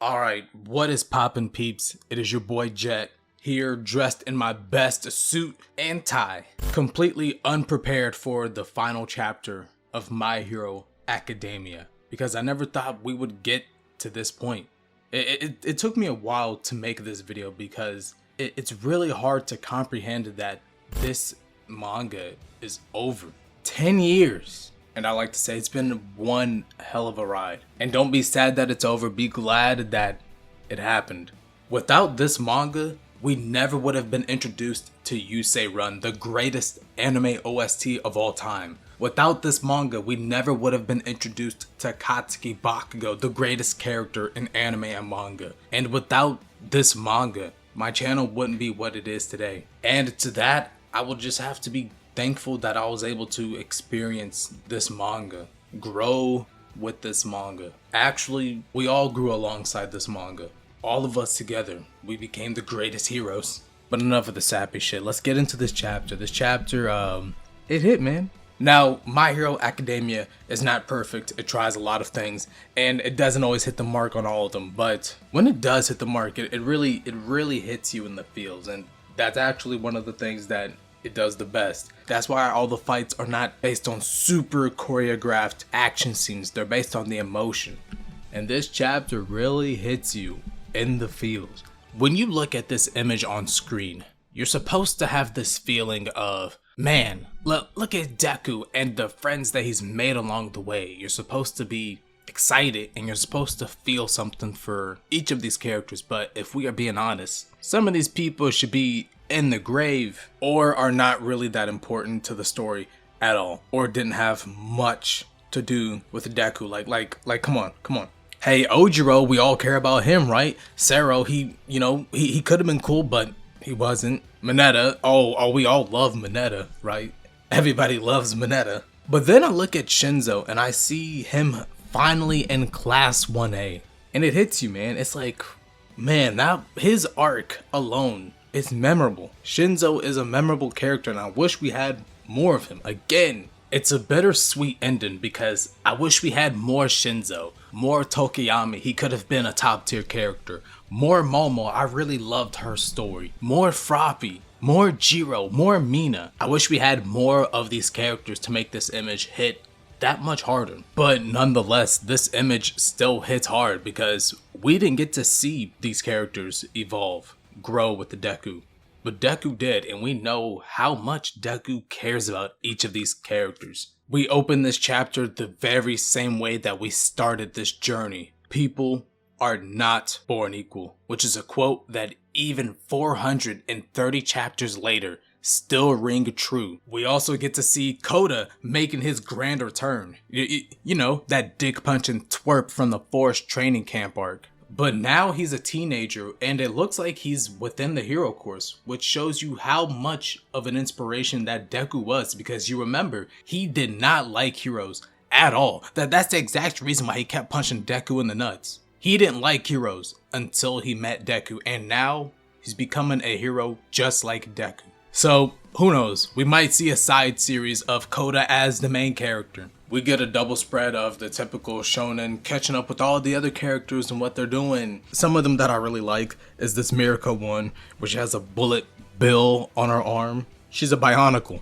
Alright, what is poppin' peeps? It is your boy Jet, here dressed in my best suit and tie, completely unprepared for the final chapter of My Hero Academia, because I never thought we would get to this point. It took me a while to make this video because it's really hard to comprehend that this manga is over. 10 years. And I like to say it's been one hell of a ride. And don't be sad that it's over, be glad that it happened. Without this manga, we never would have been introduced to Yusei Run, the greatest anime OST of all time. Without this manga, we never would have been introduced to Katsuki Bakugo, the greatest character in anime and manga. And without this manga, my channel wouldn't be what it is today. And to that, I will just have to be thankful that I was able to experience this manga, grow with this manga. Actually, we all grew alongside this manga. All of us together, we became the greatest heroes. But enough of the sappy shit. Let's get into this chapter. This chapter, it hit, man. Now, My Hero Academia is not perfect. It tries a lot of things, and it doesn't always hit the mark on all of them. But when it does hit the mark, it really hits you in the feels, and that's actually one of the things that it does the best. That's why all the fights are not based on super choreographed action scenes. They're based on the emotion. And this chapter really hits you in the feels. When you look at this image on screen, you're supposed to have this feeling of, man, look at Deku and the friends that he's made along the way. You're supposed to be excited and you're supposed to feel something for each of these characters. But if we are being honest, some of these people should be in the grave or are not really that important to the story at all, or didn't have much to do with Deku. Like come on. Hey, Ojiro, we all care about him, right? Sero, he could have been cool, but he wasn't. Mineta, we all love Mineta, right? Everybody loves Mineta. But then I look at Shinzo and I see him finally in class 1A, and it hits you, man. It's like, man, that his arc alone is memorable. Shinzo is a memorable character, and I wish we had more of him. Again, it's a bittersweet ending because I wish we had more Shinzo, more Tokiyami. He could have been a top tier character. More Momo, I really loved her story. More Froppy, more Jiro, more Mina. I wish we had more of these characters to make this image hit that much harder. But nonetheless, this image still hits hard because we didn't get to see these characters evolve, grow with the Deku. But Deku did, and we know how much Deku cares about each of these characters. We open this chapter the very same way that we started this journey. People are not born equal, which is a quote that even 430 chapters later still ring true. We also get to see Koda making his grand return. You know, that dick punching twerp from the Forest training camp arc. But now he's a teenager, and it looks like he's within the hero course, which shows you how much of an inspiration that Deku was, because you remember, he did not like heroes at all. That's the exact reason why he kept punching Deku in the nuts. He didn't like heroes until he met Deku, and now he's becoming a hero just like Deku. So, who knows, we might see a side series of Koda as the main character. We get a double spread of the typical shonen catching up with all the other characters and what they're doing. Some of them that I really like is this Mirka one, which has a bullet bill on her arm. She's a Bionicle.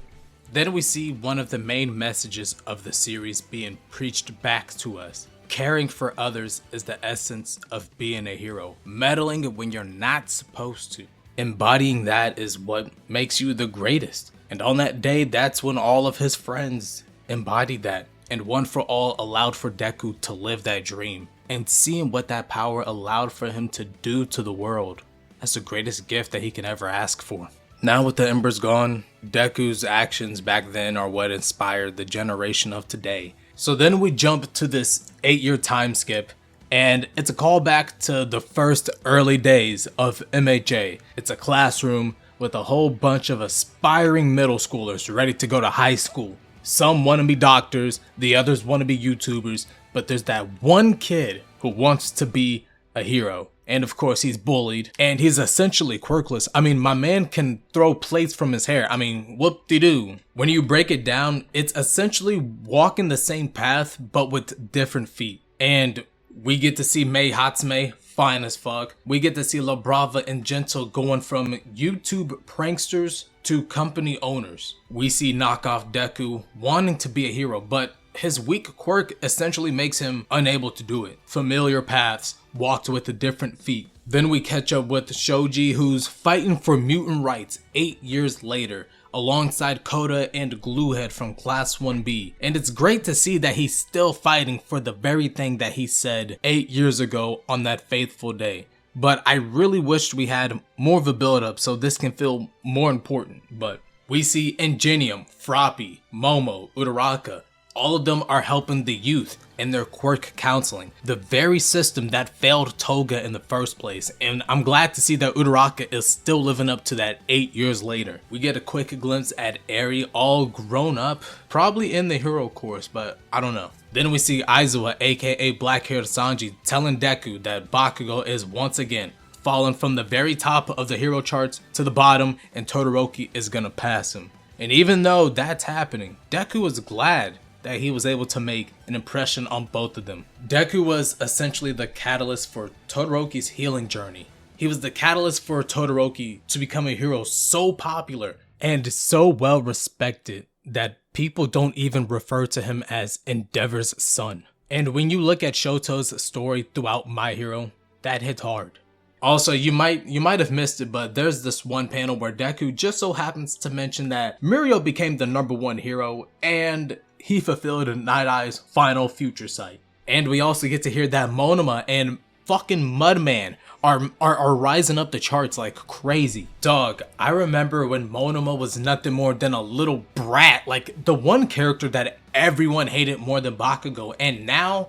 Then we see one of the main messages of the series being preached back to us. Caring for others is the essence of being a hero. Meddling when you're not supposed to. Embodying that is what makes you the greatest. And on that day, that's when all of his friends embodied that. And One for All allowed for Deku to live that dream. And seeing what that power allowed for him to do to the world, that's the greatest gift that he can ever ask for. Now with the embers gone, Deku's actions back then are what inspired the generation of today. So then we jump to this 8-year time skip, and it's a callback to the first early days of MHA. It's a classroom with a whole bunch of aspiring middle schoolers ready to go to high school. Some want to be doctors, the others want to be YouTubers, but there's that one kid who wants to be a hero. And of course he's bullied, and he's essentially quirkless. I mean, my man can throw plates from his hair. I mean, whoop-de-doo. When you break it down, it's essentially walking the same path, but with different feet. And we get to see Mei Hatsume fine as fuck. We get to see La Brava and Gentle going from YouTube pranksters to company owners. We see knockoff Deku wanting to be a hero, but his weak quirk essentially makes him unable to do it. Familiar paths, walked with a different feet. Then we catch up with Shoji, who's fighting for mutant rights 8 years later, alongside Koda and Gluehead from Class 1B. And it's great to see that he's still fighting for the very thing that he said 8 years ago on that fateful day. But I really wished we had more of a build up so this can feel more important. But we see Ingenium, Froppy, Momo, Uraraka. All of them are helping the youth in their quirk counseling, the very system that failed Toga in the first place, and I'm glad to see that Uraraka is still living up to that 8 years later. We get a quick glimpse at Eri all grown up, probably in the hero course, but I don't know. Then we see Aizawa, aka black-haired Sanji, telling Deku that Bakugo is once again fallen from the very top of the hero charts to the bottom, and Todoroki is gonna pass him. And even though that's happening, Deku is glad that he was able to make an impression on both of them. Deku was essentially the catalyst for Todoroki's healing journey. He was the catalyst for Todoroki to become a hero so popular and so well respected that people don't even refer to him as Endeavor's son. And when you look at Shoto's story throughout My Hero, that hits hard. Also, you might have missed it, but there's this one panel where Deku just so happens to mention that Mirio became the #1 hero and he fulfilled Night Eye's final future sight. And we also get to hear that Monoma and fucking Mudman are rising up the charts like crazy. Dog, I remember when Monoma was nothing more than a little brat, like the one character that everyone hated more than Bakugo, and now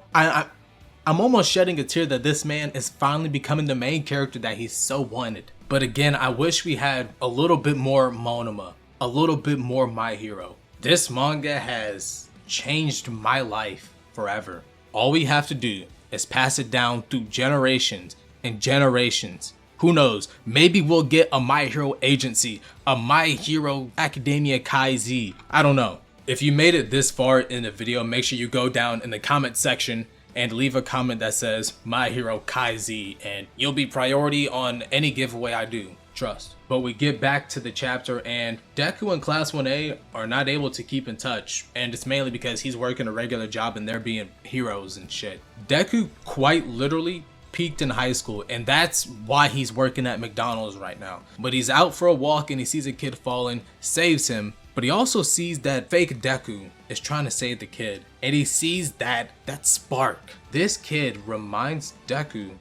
I'm almost shedding a tear that this man is finally becoming the main character that he so wanted. But again, I wish we had a little bit more Monoma, a little bit more My Hero. This manga has changed my life forever. All we have to do is pass it down through generations and generations. Who knows, maybe we'll get a My Hero Agency, a My Hero Academia Kai Z. I don't know. If you made it this far in the video, make sure you go down in the comment section and leave a comment that says My Hero Kai Z, and you'll be priority on any giveaway I do. Trust. But we get back to the chapter, and Deku and Class 1A are not able to keep in touch, and it's mainly because he's working a regular job and they're being heroes and shit. Deku quite literally peaked in high school, and that's why he's working at McDonald's right now. But he's out for a walk and he sees a kid falling, saves him, but he also sees that fake Deku is trying to save the kid, and he sees that spark. This kid reminds Deku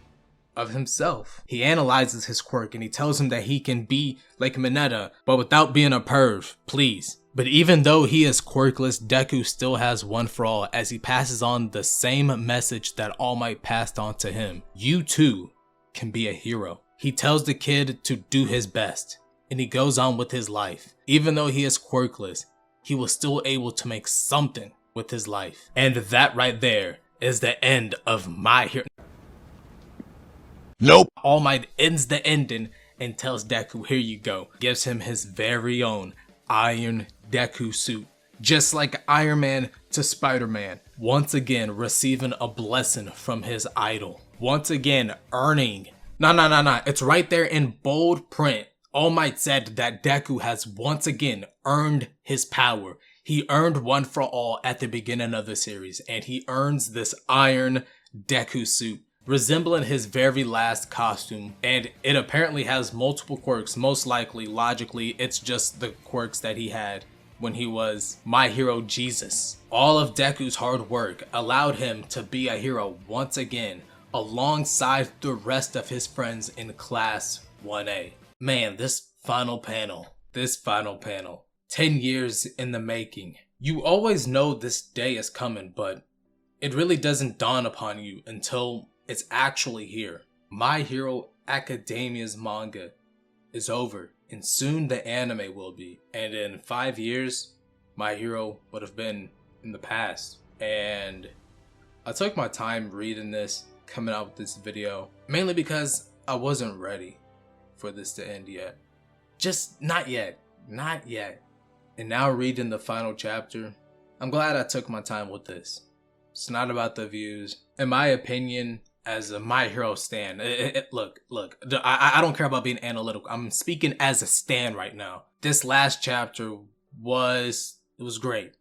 of himself. He analyzes his quirk and he tells him that he can be like Mineta, but without being a perv, please. But even though he is quirkless, Deku still has one for all, as he passes on the same message that All Might passed on to him. You too can be a hero. He tells the kid to do his best, and he goes on with his life. Even though he is quirkless, he was still able to make something with his life. And that right there is the end of My Hero. Nope. All Might ends the ending and tells Deku, here you go. Gives him his very own Iron Deku suit. Just like Iron Man to Spider-Man. Once again, receiving a blessing from his idol. Once again, earning. Nah. It's right there in bold print. All Might said that Deku has once again earned his power. He earned one for all at the beginning of the series, and he earns this Iron Deku suit, resembling his very last costume, and it apparently has multiple quirks. Most likely, logically, it's just the quirks that he had when he was My Hero Jesus. All of Deku's hard work allowed him to be a hero once again, alongside the rest of his friends in Class 1A. Man, this final panel, 10 years in the making. You always know this day is coming, but it really doesn't dawn upon you until it's actually here. My Hero Academia's manga is over, and soon the anime will be. And in 5 years, My Hero would have been in the past. And I took my time reading this, coming out with this video, mainly because I wasn't ready for this to end yet. Just not yet. And now reading the final chapter, I'm glad I took my time with this. It's not about the views. In my opinion, as a My Hero stan. Look, I don't care about being analytical. I'm speaking as a stan right now. This last chapter was great.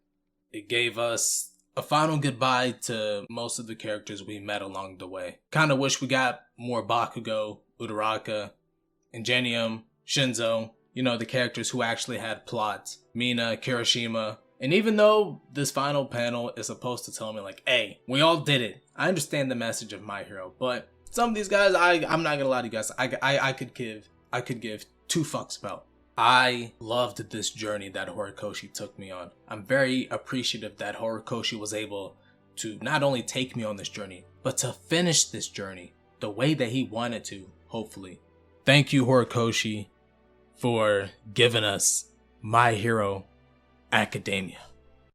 It gave us a final goodbye to most of the characters we met along the way. Kind of wish we got more Bakugo, Uraraka, Ingenium, Shinzo, you know, the characters who actually had plots. Mina, Kirishima. And even though this final panel is supposed to tell me like, hey, we all did it. I understand the message of My Hero, but some of these guys, I'm not gonna lie to you guys, I could give two fucks about. I loved this journey that Horikoshi took me on. I'm very appreciative that Horikoshi was able to not only take me on this journey, but to finish this journey the way that he wanted to, hopefully. Thank you, Horikoshi, for giving us My Hero Academia.